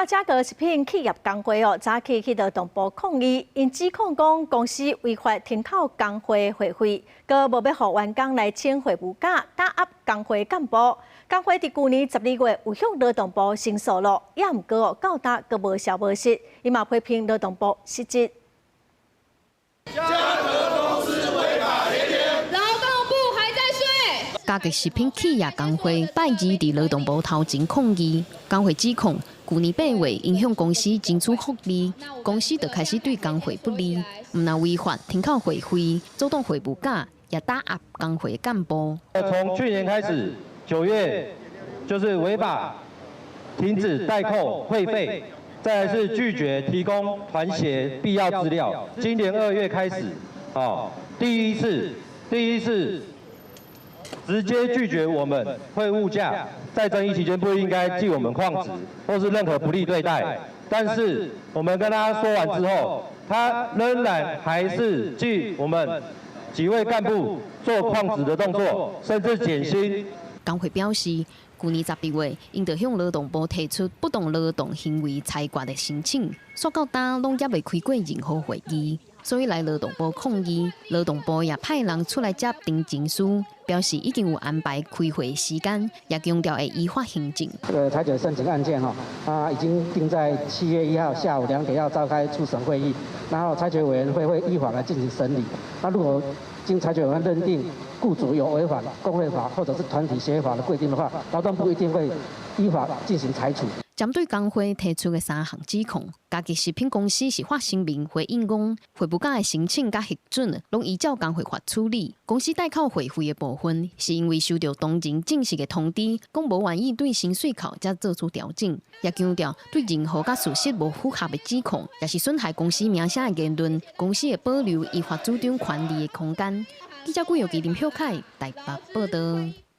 化價格食品企業工會早起去勞動部抗議，因指控講公司違法停扣工會會費，佮無要互員工來請會務假，打壓工會幹部。工會佇去年12月有向勞動部申訴咯，也毋過到達佮無消無息，伊嘛批評勞動部失職。價格食品企業工會拜二佇勞動部頭前抗議，工會指控去年8月影響公司爭取福利，公司就開始對工會不利，唔但違法停扣會費，阻擋會務假，也打壓工會幹部。從去年開始，9月就是違法停止代扣會費，再來是拒絕提供團協必要資料。今年2月開始，第一次。直接拒絕我們會務假，在爭議期間不應該記我們曠職或是任何不利對待。但是我們跟他說完之後，他仍然還是記我們幾位幹部做曠職的動作，甚至減薪。工會表示，去年12月，因就向勞動部提出不當勞動行為裁決的申請，說到今攏也未開過任何會議。所以來勞動部抗議，勞動部也派人出來接定情書，表示已經有安排開會時間，也強調會依法行政。這個裁決申請案件已經定在7月1號下午2點要召開初審會議，然後裁決委員會會依法來進行審理。那如果經裁決委員認定雇主有違反工會法或者是團體協議法的規定的話，勞動部一定會依法進行裁處。針對工會提出的3項指控，嘉吉食品公司是發聲明回應講，會務假的申請甲核准，攏依照工會法處理。公司代扣會費的部分，是因為收到當前正式的通知，講無願意對薪水扣才做出調整。也強調對任何甲事實無符合的指控，也是損害公司名聲的言論，公司會保留依法主張權利的空間。記者郭友基林秀凱台北報道。